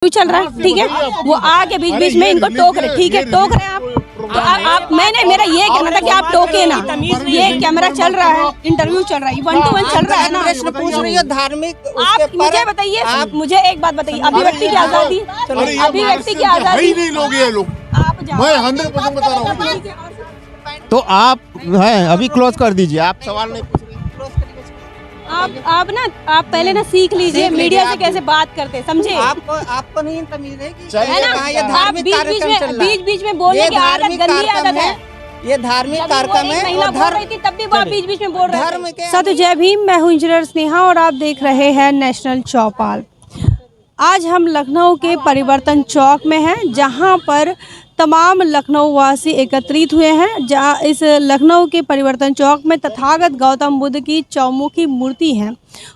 चल रहा है, ठीक है। वो आके बीच बीच में इनको टोक रहे, ठीक है, टोक रहे आप तो आप मैंने मेरा ये कहना था कि आप टोके ना। ये कैमरा चल रहा है, इंटरव्यू चल रहा है, 1-to-1 चल रहा है ना। प्रश्न पूछ रही हो धार्मिक। आप मुझे बताइए, मुझे एक बात बताइए, अभिव्यक्ति की आजादी, अभिव्यक्ति की आजादी नहीं लोग ये लोग, आप मैं 100% बता रहा हूँ। तो आप हैं अभी क्लोज कर दीजिए, आप सवाल नहीं पूछ रहे। आप पहले ना सीख लीजिए मीडिया से कैसे बात करते, समझे। आपको नहीं तमीज है कि है ना, ये आप धार्मिक कार्यक्रम चल रहा है। बीच बीच में बोलने की आदत गंदी आदत है। ये धार्मिक कार्यक्रम है महिला और बोल रही थी तब भी वो बीच बीच में बोल रहे धर्म थे। के सत जय भीम, मैं हूँ इंजीनियर स्नेहा और आप देख रहे हैं नेशनल चौपाल। आज हम लखनऊ के परिवर्तन चौक में हैं, जहां पर तमाम लखनऊ वासी एकत्रित हुए हैं। जहाँ इस लखनऊ के परिवर्तन चौक में तथागत गौतम बुद्ध की चौमुखी मूर्ति है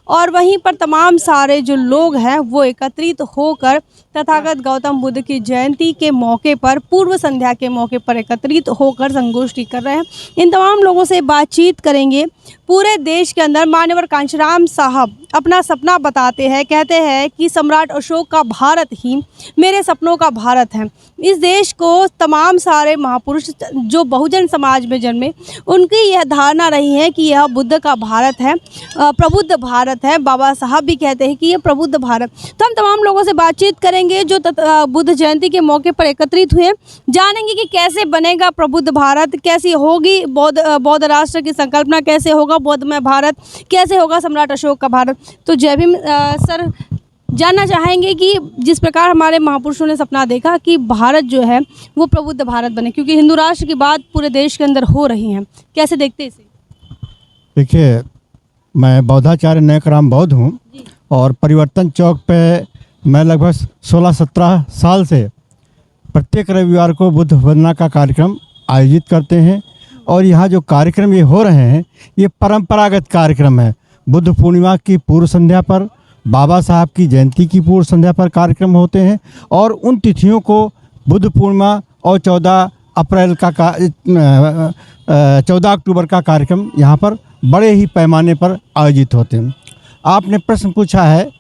और वहीं पर तमाम सारे जो लोग हैं वो एकत्रित होकर तथागत गौतम बुद्ध की जयंती के मौके पर, पूर्व संध्या के मौके पर एकत्रित होकर संगोष्ठी कर रहे हैं। इन तमाम लोगों से बातचीत करेंगे। पूरे देश के अंदर मान्यवर कांशीराम साहब अपना सपना बताते हैं, कहते हैं कि सम्राट अशोक का भारत ही मेरे सपनों का भारत है। इस देश को तमाम सारे महापुरुष जो बहुजन समाज में जन्मे, उनकी यह धारणा रही है कि यह बुद्ध का भारत है, प्रबुद्ध भारत है। बाबा साहब भी कहते हैं कि यह प्रबुद्ध भारत। तो हम तमाम लोगों से बातचीत करेंगे जो बुद्ध जयंती के मौके पर एकत्रित हुए, जानेंगे कि कैसे बनेगा प्रबुद्ध भारत, कैसी होगी बौद्ध राष्ट्र की संकल्पना, कैसे होगा बौद्धमय भारत, कैसे होगा सम्राट अशोक का भारत। तो जय भीम सर, जानना चाहेंगे कि जिस प्रकार हमारे महापुरुषों ने सपना देखा कि भारत जो है वो प्रबुद्ध भारत बने, क्योंकि हिंदू राष्ट्र की बात पूरे देश के अंदर हो रही है, कैसे देखते हैं इसे? देखिए, मैं बौद्धाचार्य नयकराम बौद्ध हूँ और परिवर्तन चौक पे मैं लगभग 16-17 साल से प्रत्येक रविवार को बुद्ध वंदना का कार्यक्रम आयोजित करते हैं। और यहाँ जो कार्यक्रम ये हो रहे हैं ये परंपरागत कार्यक्रम है। बुद्ध पूर्णिमा की पूर्व संध्या पर, बाबा साहब की जयंती की पूर्व संध्या पर कार्यक्रम होते हैं और उन तिथियों को बुद्ध पूर्णिमा और 14 अक्टूबर का कार्यक्रम यहाँ पर बड़े ही पैमाने पर आयोजित होते हैं। आपने प्रश्न पूछा है,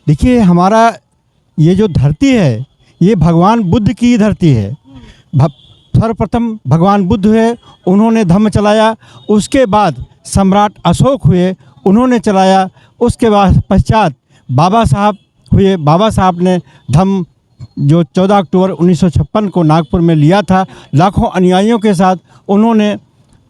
देखिए हमारा ये जो धरती है ये भगवान बुद्ध की धरती है। सर्वप्रथम भगवान बुद्ध हुए, उन्होंने धम्म चलाया। उसके बाद सम्राट अशोक हुए, उन्होंने चलाया। उसके बाद पश्चात बाबा साहब हुए, बाबा साहब ने धम्म जो 14 अक्टूबर 1956 को नागपुर में लिया था, लाखों अनुयायियों के साथ उन्होंने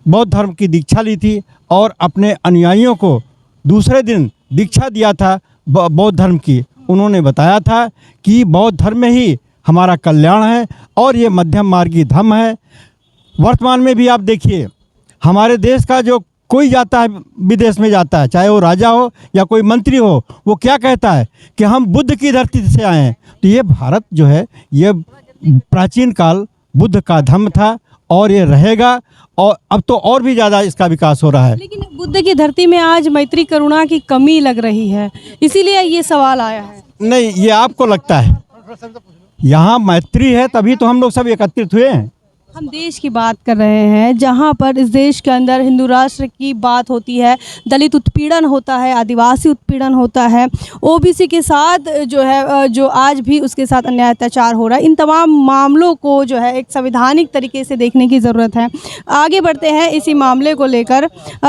बौद्ध धर्म की दीक्षा ली थी और अपने अनुयायियों को दूसरे दिन दीक्षा दिया था बौद्ध धर्म की। उन्होंने बताया था कि बौद्ध धर्म में ही हमारा कल्याण है और ये मध्यम मार्गी धर्म है। वर्तमान में भी आप देखिए, हमारे देश का जो कोई जाता है, विदेश में जाता है, चाहे वो राजा हो या कोई मंत्री हो, वो क्या कहता है कि हम बुद्ध की धरती से आए हैं। तो ये भारत जो है ये प्राचीन काल बुद्ध का धर्म था और ये रहेगा और अब तो और भी ज़्यादा इसका विकास हो रहा है। लेकिन बुद्ध की धरती में आज मैत्री करुणा की कमी लग रही है, इसीलिए ये सवाल आया है। नहीं, ये आपको लगता है, यहाँ मैत्री है तभी तो हम लोग सब एकत्रित हुए हैं। हम देश की बात कर रहे हैं, जहाँ पर इस देश के अंदर हिंदू राष्ट्र की बात होती है, दलित उत्पीड़न होता है, आदिवासी उत्पीड़न होता है, ओबीसी के साथ जो है, जो आज भी उसके साथ अन्याय अत्याचार हो रहा है। इन तमाम मामलों को जो है एक संवैधानिक तरीके से देखने की ज़रूरत है। आगे बढ़ते हैं इसी मामले को लेकर,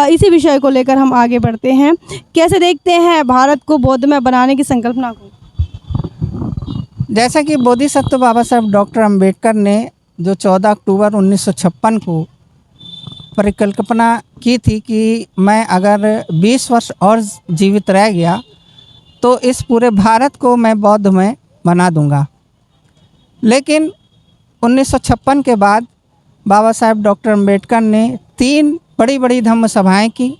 इसी विषय को लेकर हम आगे बढ़ते हैं। कैसे देखते हैं भारत को बौद्धमय बनाने की संकल्पना को? जैसा कि बोधिसत्व बाबा साहब डॉक्टर अम्बेडकर ने जो 14 अक्टूबर 1956 को परिकल्पना की थी कि मैं अगर 20 वर्ष और जीवित रह गया तो इस पूरे भारत को मैं बौद्धमय बना दूंगा। लेकिन 1956 के बाद बाबा साहब डॉक्टर अम्बेडकर ने 3 बड़ी बड़ी धम्म सभाएँ की।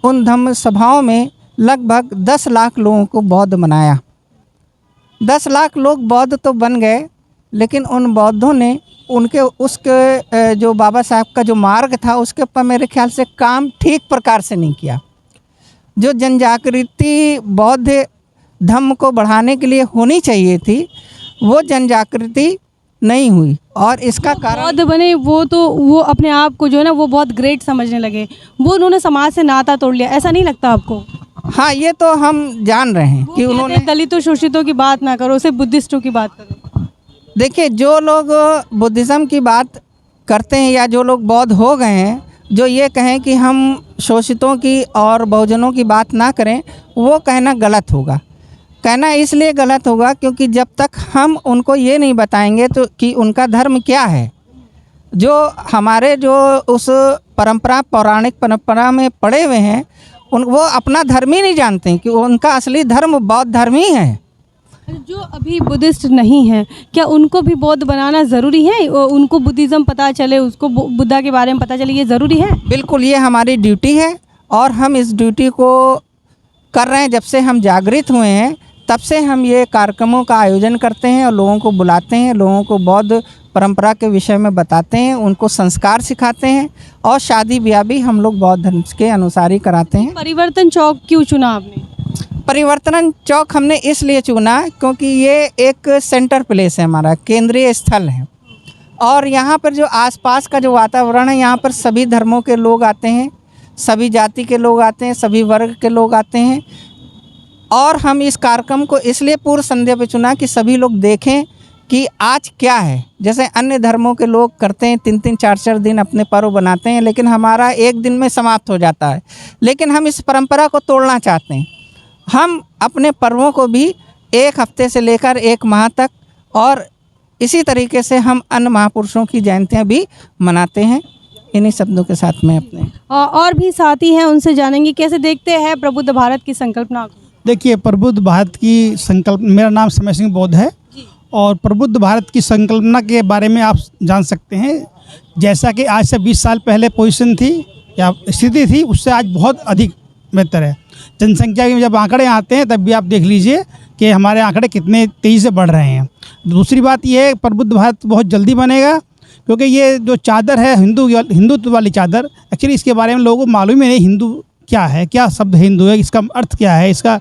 उन धम्म सभाओं में लगभग 10 लाख लोगों को बौद्ध बनाया। 10 लाख लोग बौद्ध तो बन गए, लेकिन उन बौद्धों ने उनके उसके जो बाबा साहब का जो मार्ग था उसके ऊपर मेरे ख्याल से काम ठीक प्रकार से नहीं किया। जो जन जागृति बौद्ध धर्म को बढ़ाने के लिए होनी चाहिए थी, वो जन जागृति नहीं हुई और इसका कारण बौद्ध बने वो अपने आप को जो है ना वो बहुत ग्रेट समझने लगे, वो उन्होंने समाज से नाता तोड़ लिया। ऐसा नहीं लगता आपको? हाँ, ये तो हम जान रहे हैं कि उन्होंने, दलितों शोषितों की बात ना करो, सिर्फ बुद्धिस्टों की बात करो। देखिए जो लोग बुद्धिज़्म की बात करते हैं या जो लोग बौद्ध हो गए हैं, जो ये कहें कि हम शोषितों की और बहुजनों की बात ना करें, वो कहना गलत होगा। कहना इसलिए गलत होगा क्योंकि जब तक हम उनको ये नहीं बताएंगे तो कि उनका धर्म क्या है, जो हमारे जो उस परंपरा पौराणिक परंपरा में पड़े हुए हैं, वो अपना धर्म ही नहीं जानते कि उनका असली धर्म बौद्ध धर्म ही है। जो अभी बुद्धिस्ट नहीं है, क्या उनको भी बौद्ध बनाना ज़रूरी है? उनको बुद्धिज़्म पता चले, उसको बुद्धा के बारे में पता चले, ये ज़रूरी है? बिल्कुल, ये हमारी ड्यूटी है और हम इस ड्यूटी को कर रहे हैं। जब से हम जागृत हुए हैं तब से हम ये कार्यक्रमों का आयोजन करते हैं और लोगों को बुलाते हैं, लोगों को बौद्ध परंपरा के विषय में बताते हैं, उनको संस्कार सिखाते हैं और शादी ब्याह भी हम लोग बौद्ध धर्म के अनुसार ही कराते हैं। परिवर्तन चौक क्यों चुना आपने? परिवर्तन चौक हमने इसलिए चुना क्योंकि ये एक सेंटर प्लेस है, हमारा केंद्रीय स्थल है और यहाँ पर जो आसपास का जो वातावरण है, यहाँ पर सभी धर्मों के लोग आते हैं, सभी जाति के लोग आते हैं, सभी वर्ग के लोग आते हैं और हम इस कार्यक्रम को इसलिए पूर्व संध्या पे चुना कि सभी लोग देखें कि आज क्या है। जैसे अन्य धर्मों के लोग करते हैं, 3-3 4-4 दिन अपने पर्व बनाते हैं, लेकिन हमारा एक दिन में समाप्त हो जाता है। लेकिन हम इस परंपरा को तोड़ना चाहते हैं। हम अपने पर्वों को भी 1 हफ्ते से लेकर 1 माह तक और इसी तरीके से हम अन्य महापुरुषों की जयंतियाँ भी मनाते हैं। इन्हीं शब्दों के साथ में अपने और भी साथी हैं, उनसे जानेंगे कैसे देखते हैं प्रबुद्ध भारत की संकल्पना को। देखिए, प्रबुद्ध भारत की संकल्प, मेरा नाम समय सिंह बौद्ध है और प्रबुद्ध भारत की संकल्पना के बारे में आप जान सकते हैं। जैसा कि आज से 20 साल पहले पोजीशन थी या स्थिति थी, उससे आज बहुत अधिक बेहतर है। जनसंख्या के जब आंकड़े आते हैं तब भी आप देख लीजिए कि हमारे आंकड़े कितने तेज़ी से बढ़ रहे हैं। दूसरी बात ये है, प्रबुद्ध भारत बहुत जल्दी बनेगा क्योंकि ये जो चादर है हिंदुत्व वाली चादर, एक्चुअली इसके बारे में लोगों को मालूम ही नहीं हिंदू क्या है, क्या शब्द हिंदू है, इसका अर्थ क्या है, इसका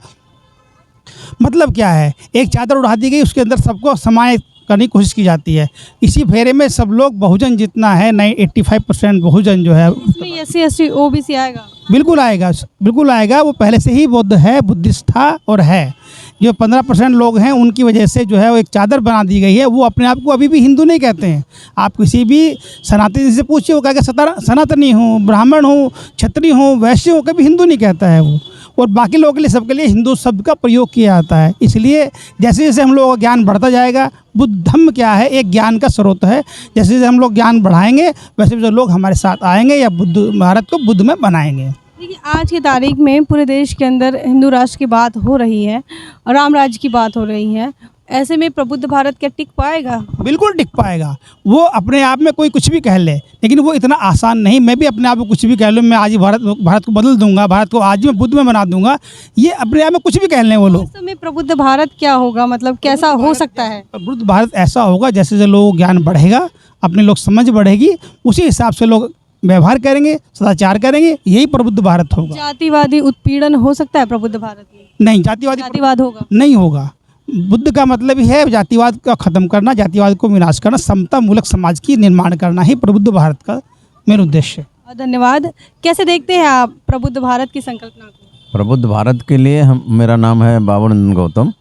मतलब क्या है। एक चादर उड़ा दी गई, उसके अंदर सबको समाये करने की कोशिश की जाती है। इसी फेरे में सब लोग, बहुजन जितना है 85% बहुजन जो है, इसमें SC ST OBC आएगा? बिल्कुल आएगा, बिल्कुल आएगा। वो पहले से ही बौद्ध है, बुद्धिस्ट था और है। जो 15% लोग हैं उनकी वजह से जो है वो एक चादर बना दी गई है। वो अपने आप को अभी भी हिंदू नहीं कहते हैं। आप किसी भी सनातनी से पूछिए, वो कहेगा सनातनी हूँ, ब्राह्मण हूँ, क्षत्रिय हूँ, वैश्य हूँ, कभी हिंदू नहीं कहता है वो। और बाकी लोगों के लिए, सबके लिए हिंदू शब्द का प्रयोग किया जाता है। इसलिए जैसे जैसे हम लोगों का ज्ञान बढ़ता जाएगा, बुद्ध धम्म क्या है, एक ज्ञान का स्रोत है। जैसे जैसे हम लोग ज्ञान बढ़ाएंगे वैसे वैसे लोग हमारे साथ आएंगे या बुद्ध भारत को बुद्ध में बनाएंगे। देखिए, आज की तारीख में पूरे देश के अंदर हिंदू राष्ट्र की बात हो रही है और राम राज्य की बात हो रही है। ऐसे में प्रबुद्ध भारत क्या टिक पाएगा? बिल्कुल टिक पाएगा। वो अपने आप में कोई कुछ भी कह ले, लेकिन वो इतना आसान नहीं। मैं भी अपने आप को कुछ भी कह लूँ, मैं आज ही भारत को बदल दूंगा, भारत को आज ही मैं बुद्ध में बना दूंगा, ये अपने आप में कुछ भी कह लें वो लोग। वास्तव में प्रबुद्ध भारत क्या होगा, मतलब कैसा हो सकता है? प्रबुद्ध भारत ऐसा होगा जैसे जैसे लोग ज्ञान बढ़ेगा, अपने लोग समझ बढ़ेगी, उसी हिसाब से लोग व्यवहार करेंगे, सदाचार करेंगे, यही प्रबुद्ध भारत होगा। जातिवादी उत्पीड़न हो सकता है प्रबुद्ध भारत में? नहीं, जातिवाद होगा नहीं होगा। बुद्ध का मतलब ही है जातिवाद का ख़त्म करना, जातिवाद को विनाश करना, समता मूलक समाज की निर्माण करना ही प्रबुद्ध भारत का मेन उद्देश्य है। धन्यवाद। कैसे देखते हैं आप प्रबुद्ध भारत की संकल्पना को? प्रबुद्ध भारत के लिए मेरा नाम है बाबूनंदन गौतम।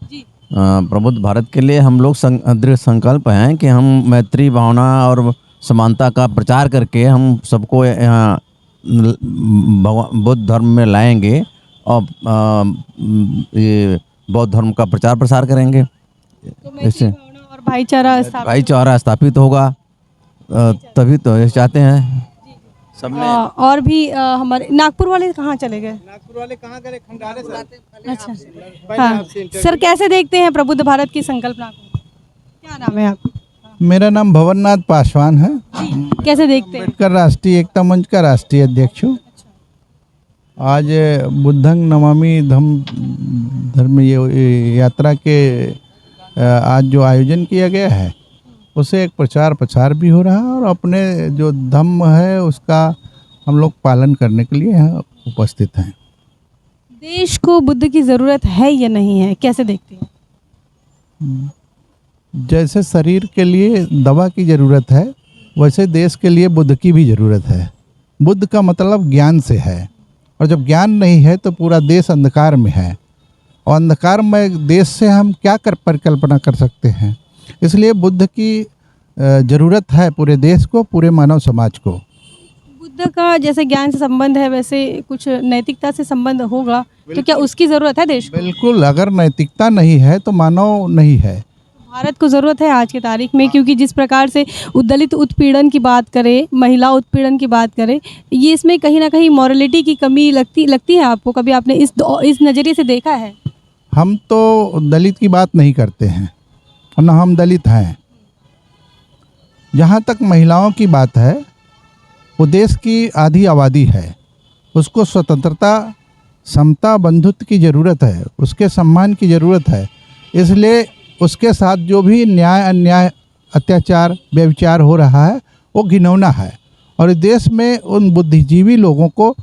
प्रबुद्ध भारत के लिए हम लोग दृढ़ संकल्प हैं कि हम मैत्री भावना और समानता का प्रचार करके हम सबको यहाँ बुद्ध धर्म में लाएंगे और ये बौद्ध धर्म का प्रचार प्रसार करेंगे। तो इससे और भाईचारा स्थापित होगा, तभी तो ये चाहते हैं सब में। और भी हमारे नागपुर वाले कहाँ चले गए? नागपुर वाले कहाँ गए? खंडारे से। अच्छा, हाँ सर, कैसे देखते हैं प्रबुद्ध भारत की संकल्पना को? क्या नाम है आपका? मेरा नाम भवननाथ पासवान है। कैसे देखते हैं? अम्बेडकर राष्ट्रीय एकता मंच का राष्ट्रीय अध्यक्ष हूँ। आज बुद्धं नमामि धर्म यात्रा के आज जो आयोजन किया गया है, उसे एक प्रचार भी हो रहा है और अपने जो धम्म है उसका हम लोग पालन करने के लिए यहाँ उपस्थित हैं। देश को बुद्ध की ज़रूरत है या नहीं है, कैसे देखते हैं? जैसे शरीर के लिए दवा की ज़रूरत है, वैसे देश के लिए बुद्ध की भी ज़रूरत है। बुद्ध का मतलब ज्ञान से है और जब ज्ञान नहीं है तो पूरा देश अंधकार में है, और अंधकारमय देश से हम क्या परिकल्पना कर सकते हैं। इसलिए बुद्ध की ज़रूरत है पूरे देश को, पूरे मानव समाज को। बुद्ध का जैसे ज्ञान से संबंध है वैसे कुछ नैतिकता से संबंध होगा, तो क्या उसकी ज़रूरत है देश को? बिल्कुल, अगर नैतिकता नहीं है तो मानव नहीं है। भारत को ज़रूरत है आज की तारीख में, क्योंकि जिस प्रकार से दलित उत्पीड़न की बात करें, महिला उत्पीड़न की बात करें, ये इसमें कहीं ना कहीं मॉरलिटी की कमी लगती है आपको? कभी आपने इस नज़रिए से देखा है? हम तो दलित की बात नहीं करते हैं और न हम दलित हैं। जहाँ तक महिलाओं की बात है, वो देश की आधी आबादी है, उसको स्वतंत्रता, समता, बंधुत्व की ज़रूरत है, उसके सम्मान की ज़रूरत है। इसलिए उसके साथ जो भी न्याय अन्याय, अत्याचार, व्यभिचार हो रहा है वो घिनौना है, और इस देश में उन बुद्धिजीवी लोगों को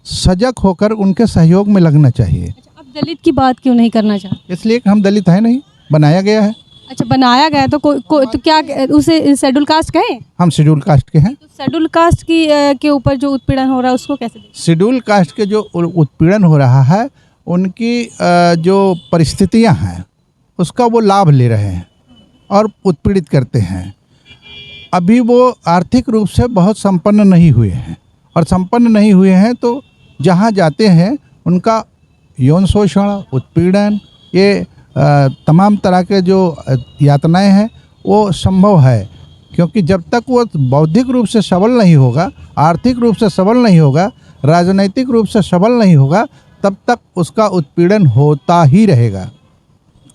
सजग होकर उनके सहयोग में लगना चाहिए। अब दलित की बात क्यों नहीं करना चाहते? इसलिए कि हम दलित हैं नहीं, बनाया गया है। अच्छा, बनाया गया तो तो क्या उसे शेड्यूल कास्ट कहें? हम शेड्यूल कास्ट के हैं। तो शेड्यूल कास्ट के ऊपर जो उत्पीड़न हो रहा है उसको कैसे देखें? शेड्यूल कास्ट के जो उत्पीड़न हो रहा है, उनकी जो परिस्थितियां हैं उसका वो लाभ ले रहे हैं और उत्पीड़ित करते हैं। अभी वो आर्थिक रूप से बहुत संपन्न नहीं हुए हैं, और संपन्न नहीं हुए हैं तो जहाँ जाते हैं उनका यौन शोषण, उत्पीड़न, ये तमाम तरह के जो यातनाएं हैं वो संभव है। क्योंकि जब तक वो बौद्धिक रूप से सबल नहीं होगा, आर्थिक रूप से सबल नहीं होगा, राजनैतिक रूप से सबल नहीं होगा, तब तक उसका उत्पीड़न होता ही रहेगा।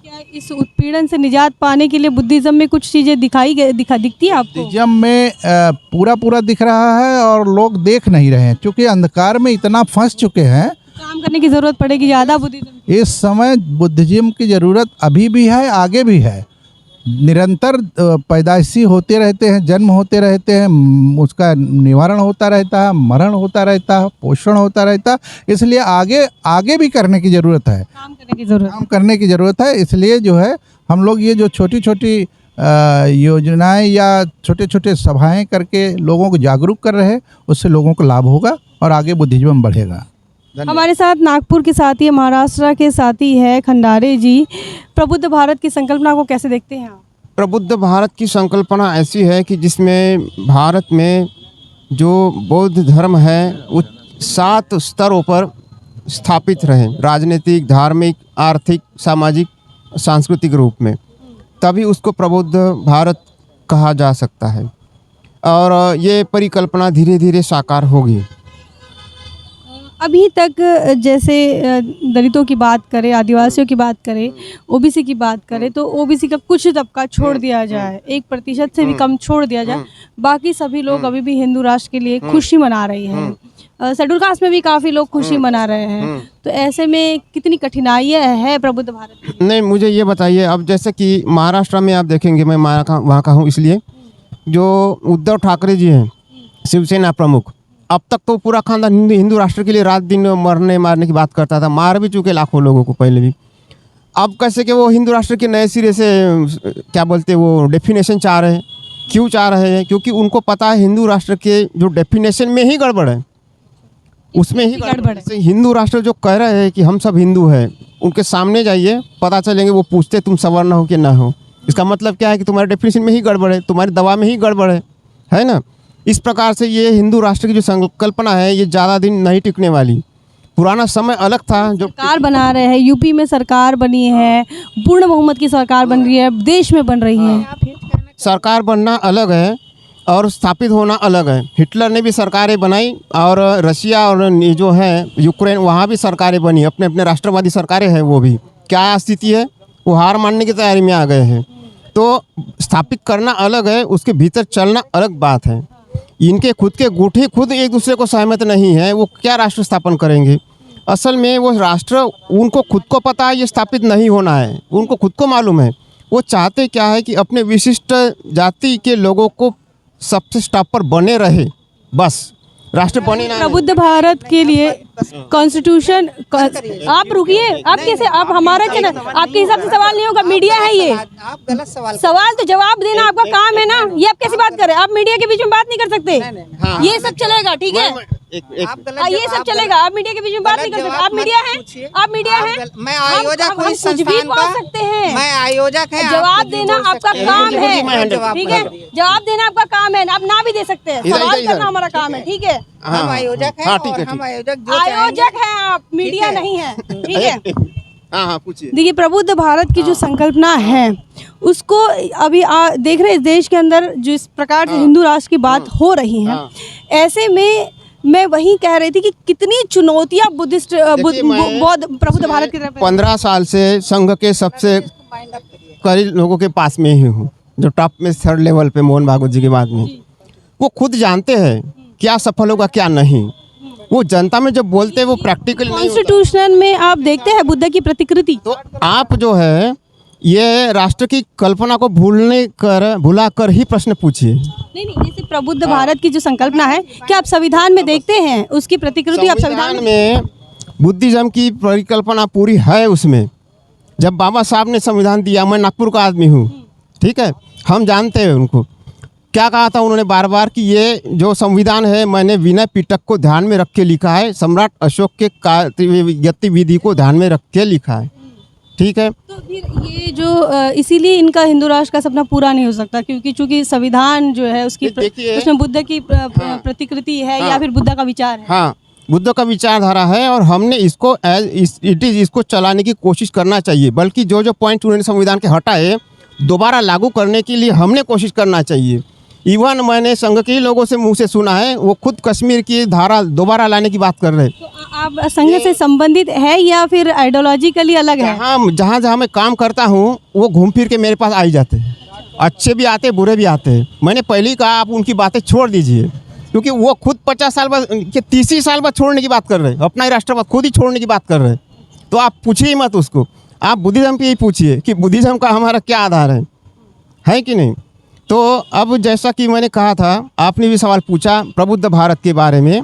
क्या इस उत्पीड़न से निजात पाने के लिए बुद्धिज़्म में कुछ चीज़ें दिखती है आपको? बुद्धिज्म में पूरा दिख रहा है और लोग देख नहीं रहे हैं, क्योंकि अंधकार में इतना फंस चुके हैं। काम करने की ज़रूरत पड़ेगी ज़्यादा बुद्धिज़्म। इस समय बुद्धिज्म की ज़रूरत अभी भी है, आगे भी है। निरंतर पैदाइशी होते रहते हैं, जन्म होते रहते हैं, उसका निवारण होता रहता है, मरण होता रहता है, पोषण होता रहता है। इसलिए आगे भी करने की ज़रूरत है, काम करने की ज़रूरत है। इसलिए जो है हम लोग ये जो छोटी छोटी योजनाएं या छोटे छोटे सभाएं करके लोगों को जागरूक कर रहे हैं, उससे लोगों को लाभ होगा और आगे बुद्धिज्म बढ़ेगा। हमारे साथ नागपुर के साथी, महाराष्ट्र के साथी है खंडारे जी। प्रबुद्ध भारत की संकल्पना को कैसे देखते हैं आप? प्रबुद्ध भारत की संकल्पना ऐसी है कि जिसमें भारत में जो बौद्ध धर्म है वो 7 स्तरों पर स्थापित रहे, राजनीतिक, धार्मिक, आर्थिक, सामाजिक, सांस्कृतिक रूप में, तभी उसको प्रबुद्ध भारत कहा जा सकता है। और ये परिकल्पना धीरे धीरे साकार होगी। अभी तक जैसे दलितों की बात करें, आदिवासियों की बात करें, ओबीसी की बात करें, तो ओबीसी का कुछ तबका छोड़ दिया जाए, 1% से भी कम छोड़ दिया जाए, बाकी सभी लोग अभी भी हिंदू राष्ट्र के लिए खुशी मना रही हैं। शेड्यूल कास्ट में भी काफ़ी लोग खुशी मना रहे हैं, तो ऐसे में कितनी कठिनाइयाँ है प्रबुद्ध भारत की? नहीं, मुझे ये बताइए, अब जैसे कि महाराष्ट्र में आप देखेंगे, मैं वहाँ का हूँ, इसलिए जो उद्धव ठाकरे जी हैं, शिवसेना प्रमुख, अब तक तो पूरा खानदान हिंदू राष्ट्र के लिए रात दिन मारने की बात करता था, मार भी चुके लाखों लोगों को पहले भी। अब कैसे कि वो हिंदू राष्ट्र के नए सिरे से क्या बोलते वो डेफिनेशन चाह रहे हैं। क्यों चाह रहे हैं? क्योंकि उनको पता है हिंदू राष्ट्र के जो डेफिनेशन में ही गड़बड़ है, उसमें ही गड़बड़ है। हिंदू राष्ट्र जो कह रहे हैं कि हम सब हिंदू हैं, उनके सामने जाइए, पता चलेंगे, वो पूछते तुम सवर्ण हो कि ना हो। इसका मतलब क्या है कि तुम्हारे डेफिनेशन में ही गड़बड़ है, तुम्हारी दवा में ही गड़बड़ है ना। इस प्रकार से ये हिंदू राष्ट्र की जो संकल्पना है ये ज़्यादा दिन नहीं टिकने वाली। पुराना समय अलग था। जो सरकार बना रहे हैं, यूपी में सरकार बनी है, पूर्ण बहुमत की सरकार बन रही है, देश में बन रही है। सरकार बनना अलग है और स्थापित होना अलग है। हिटलर ने भी सरकारें बनाई, और रशिया और जो है यूक्रेन, वहाँ भी सरकारें बनी, अपने अपने राष्ट्रवादी सरकारें हैं। वो भी क्या स्थिति है, वो हार मानने की तैयारी में आ गए हैं। तो स्थापित करना अलग है, उसके भीतर चलना अलग बात है। इनके खुद के गुठे खुद एक दूसरे को सहमत नहीं है, वो क्या राष्ट्र स्थापन करेंगे? असल में वो राष्ट्र उनको खुद को पता है ये स्थापित नहीं होना है, उनको खुद को मालूम है। वो चाहते क्या है कि अपने विशिष्ट जाति के लोगों को सबसे टॉप पर बने रहे, बस राष्ट्र बने ना। प्रबुद्ध भारत के लिए कॉन्स्टिट्यूशन, आप रुकिए, आप कैसे, आप हमारा चैनल, आपके हिसाब से सवाल नहीं होगा, मीडिया है ये, आप गलत सवाल तो जवाब देना आपका काम है ना। ये आप कैसी बात कर रहे हैं? आप मीडिया के बीच में बात नहीं कर सकते। ये सब चलेगा, ठीक है? आप गलत ये जवाब- सब चलेगा, आप मीडिया के बीच में बात नहीं कर सकते। आप मीडिया हैं, आप मीडिया हैं, मैं आयोजक हूँ इस कुछ भी संस्थान बोल का। सकते हैं। मैं आयोजक है, जवाब देना आपका काम है, जवाब ठीक है, जवाब देना आपका काम है, आप ना भी दे सकते हैं, इधर, सवाल इधर। करना हमारा काम है, ठीक है। हम आयोजक हैं हाँ, ठीक है, और हम ठीक है। आयोजक जो चाहेंगे- आयोजक हैं आप, मीडिया है। नहीं है, ठीक है। हाँ हाँ पूछिए। देखिए, प्रबुद्ध भारत की जो संकल्पना है उसको अभी देख रहे हैं, इस देश के अंदर जिस प्रकार से हिंदू राष्ट्र की बात हो रही है, ऐसे में मैं वही कह रही थी कि कितनी चुनौतियां बुद्धिस्ट बौद्ध प्रबुद्ध भारत की तरफ 15 साल से संघ के सबसे करीब लोगों के पास में ही हूँ, जो टॉप में 3rd लेवल पे मोहन भागवत जी के बाद में। वो खुद जानते हैं क्या सफल होगा क्या नहीं। वो जनता में जब बोलते हैं वो प्रैक्टिकल नहीं होता। कॉन्स्टिट्यूशन में आप देखते हैं बुद्ध की प्रतिकृति, तो आप जो है ये राष्ट्र की कल्पना को भुला कर ही प्रश्न पूछिए। नहीं जैसे प्रबुद्ध भारत की जो संकल्पना है, क्या आप संविधान में देखते हैं उसकी प्रतिकृति? आप संविधान में बुद्धिज्म की परिकल्पना पूरी है उसमें। जब बाबा साहब ने संविधान दिया, मैं नागपुर का आदमी हूँ, ठीक है, हम जानते हैं उनको क्या कहा था उन्होंने बार बार कि ये जो संविधान है मैंने विनय पिटक को ध्यान में रख के लिखा है, सम्राट अशोक के गतिविधि को ध्यान में रख के लिखा है, ठीक है। तो फिर ये जो इसीलिए इनका हिंदू राष्ट्र का सपना पूरा नहीं हो सकता, क्योंकि चूंकि संविधान जो है उसकी देखिए, उसमें बुद्ध की प्रतिकृति है, या फिर बुद्ध का विचार है। हाँ, बुद्ध का विचारधारा है और हमने इसको इसको चलाने की कोशिश करना चाहिए। बल्कि जो जो पॉइंट उन्होंने संविधान के हटाए दोबारा लागू करने के लिए हमने कोशिश करना चाहिए। इवन मैंने संघ के लोगों से मुंह से सुना है, वो खुद कश्मीर की धारा दोबारा लाने की बात कर रहे हैं। तो आप संघ से संबंधित है या फिर आइडियोलॉजिकली अलग है? जहाँ जहाँ मैं काम करता हूँ वो घूम फिर के मेरे पास आ ही जाते हैं, अच्छे भी आते हैं बुरे भी आते हैं। मैंने पहले ही कहा आप उनकी बातें छोड़ दीजिए, क्योंकि वो खुद 50 साल बाद 30 साल बाद छोड़ने की बात कर रहे हैं, अपना ही राष्ट्रवाद खुद ही छोड़ने की बात कर रहे हैं। तो आप पूछिए ही मत उसको, आप बुद्धिज्म पे ही पूछिए कि बुद्धिज्म का हमारा क्या आधार है कि नहीं। तो अब जैसा कि मैंने कहा था, आपने भी सवाल पूछा प्रबुद्ध भारत के बारे में,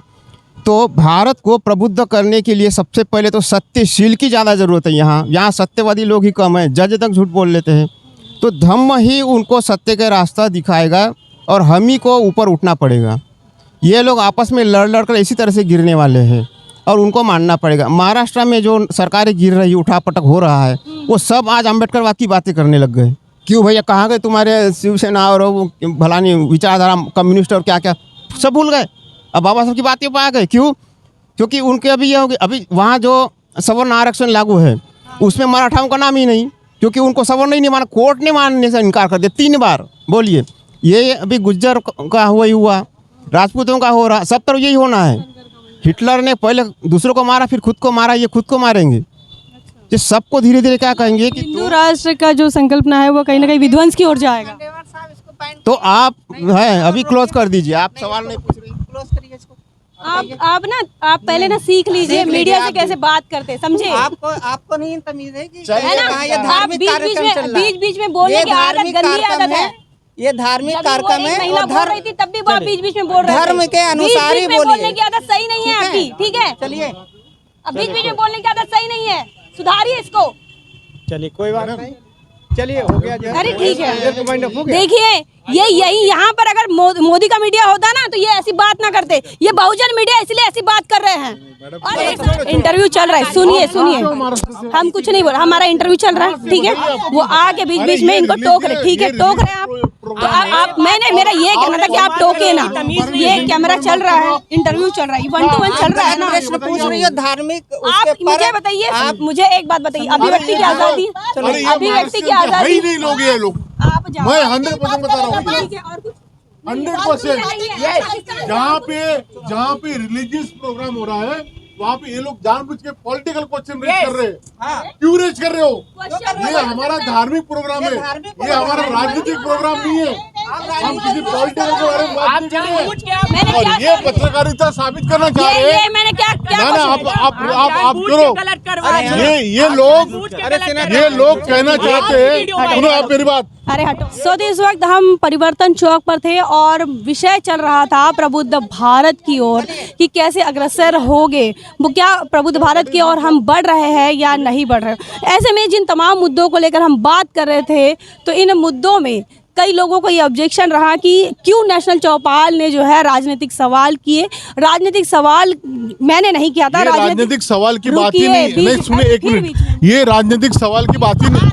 तो भारत को प्रबुद्ध करने के लिए सबसे पहले तो सत्यशील की ज़्यादा ज़रूरत है। यहाँ सत्यवादी लोग ही कम हैं, जज तक झूठ बोल लेते हैं। तो धम्म ही उनको सत्य का रास्ता दिखाएगा और हम ही को ऊपर उठना पड़ेगा। ये लोग आपस में लड़ कर इसी तरह से गिरने वाले हैं और उनको मानना पड़ेगा। महाराष्ट्र में जो सरकारें गिर रही, उठापटक हो रहा है, वो सब आज अम्बेडकरवाद की बातें करने लग गए। क्यों भैया, कहाँ गए तुम्हारे शिवसेना और भलानी विचारधारा कम्युनिस्ट और क्या क्या, सब भूल गए, अब बाबा साहब की बातें पे आ गए। क्यों? क्योंकि उनके अभी ये हो गए, अभी वहाँ जो सवर्ण आरक्षण लागू है उसमें मराठाओं का नाम ही नहीं, क्योंकि उनको सवर्ण ही नहीं माना, कोर्ट ने मानने से इनकार कर दिया 3 बार। बोलिए, ये अभी गुज्जर का हुआ, राजपूतों का हो रहा, सब तरफ यही होना है। हिटलर ने पहले दूसरों को मारा, फिर खुद को मारा, ये खुद को मारेंगे। ये सबको धीरे धीरे क्या कहेंगे कि हिंदू राष्ट्र का जो संकल्पना है वो कहीं ना कहीं विध्वंस की ओर जाएगा। तो आप हैं अभी क्लोज कर दीजिए, आप सवाल नहीं पूछ रही। क्लोज करिए इसको। आप पहले ना सीख लीजिए मीडिया से कैसे बात करते, समझे? आपको नहीं तमीज है कि है ना? कहाँ ये आप धार्मिक कार्यक्रम चल रहा है। बीच में बोलने ये की आदत धार्मिक गंदी कार्यक्रम आदत है। ये धार्मिक जब वो कार्यक्रम एक है महिला और बोल रही थी तब भी वो आप बीच में बोल रहे थे। धर्म के अनुसार ही बीच में बोलिए। बोलने की आदत सही नहीं है आपकी, ठीक है? चलिए, अब बीच में बोलने की आदत सही नहीं है, सुधारिए इसको। चलिए कोई बात नहीं, चलिए हो गया जो अरे ठीक है, देखिए ये यही यहाँ पर अगर मोदी का मीडिया होता ना तो ये ऐसी बात ना करते। ये बहुजन मीडिया इसलिए ऐसी बात कर रहे हैं। और इंटरव्यू चल रहा है, सुनिए हम कुछ नहीं बोल, हमारा इंटरव्यू चल रहा है, ठीक है? वो आके बीच बीच में इनको टोक रहे, ठीक है, टोक रहे हैं आप। तो आप मैंने मेरा ये कहना था कि आप टोके ना, ये कैमरा चल रहा है, इंटरव्यू चल रहा है, 1-to-1 चल रहा है ना। प्रश्न पूछ रही हो धार्मिक, आप मुझे बताइए, आप मुझे एक बात बताइए, अभिव्यक्ति की आजादी, अभिव्यक्ति की आजादी, नहीं लोग ये लोग, आप मैं 100% बता रहा हूँ, ठीक है, और कुछ 100%। जहाँ पे रिलीजियस प्रोग्राम हो रहा है वहाँ पे ये लोग जानबूझ के पॉलिटिकल क्वेश्चन रेज कर रहे हैं। क्यों रेज कर रहे हो? ये हमारा धार्मिक प्रोग्राम है, ये हमारा राजनीतिक प्रोग्राम नहीं है। हम किसी पॉलिटिकल के बारे में बात नहीं कर रहे हैं। और ये पत्रकारिता साबित करना चाह रहे हैं। मैंने क्या ना आप करो। ये लोग कहना चाहते हैं, सुनो आप मेरी बात। अरे हटो। इस वक्त हम परिवर्तन चौक पर थे और विषय चल रहा था प्रबुद्ध भारत की ओर कि कैसे अग्रसर होगे, वो क्या प्रबुद्ध भारत की ओर हम बढ़ रहे हैं या नहीं बढ़ रहे। ऐसे में जिन तमाम मुद्दों को लेकर हम बात कर रहे थे, तो इन मुद्दों में कई लोगों को ये ऑब्जेक्शन रहा कि क्यों नेशनल चौपाल ने जो है राजनीतिक सवाल किए। राजनीतिक सवाल मैंने नहीं किया था। ये राजनीतिक सवाल की बात ही नहीं सुने एक मिनट, ये राजनीतिक सवाल की बात ही नहीं।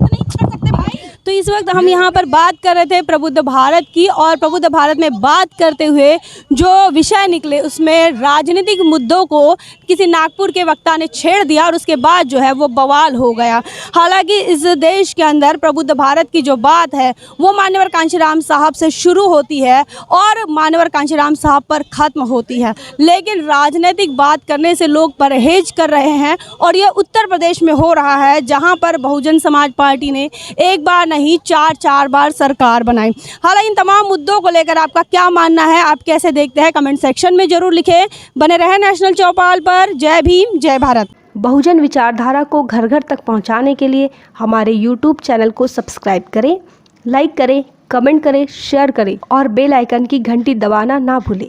तो इस वक्त हम यहाँ पर बात कर रहे थे प्रबुद्ध भारत की, और प्रबुद्ध भारत में बात करते हुए जो विषय निकले उसमें राजनीतिक मुद्दों को किसी नागपुर के वक्ता ने छेड़ दिया और उसके बाद जो है वो बवाल हो गया। हालांकि इस देश के अंदर प्रबुद्ध भारत की जो बात है वो मान्यवर कांशीराम साहब से शुरू होती है और मान्यवर कांशीराम साहब पर ख़त्म होती है, लेकिन राजनीतिक बात करने से लोग परहेज कर रहे हैं। और ये उत्तर प्रदेश में हो रहा है जहाँ पर बहुजन समाज पार्टी ने एक बार नहीं चार बार सरकार बनाई। हालांकि इन तमाम मुद्दों को लेकर आपका क्या मानना है, आप कैसे देखते हैं, कमेंट सेक्शन में जरूर लिखें। बने रहे नेशनल चौपाल पर। जय भीम, जय भारत। बहुजन विचारधारा को घर घर तक पहुंचाने के लिए हमारे YouTube चैनल को सब्सक्राइब करें, लाइक करें, कमेंट करें, शेयर करें और बेल आइकन की घंटी दबाना ना भूलें।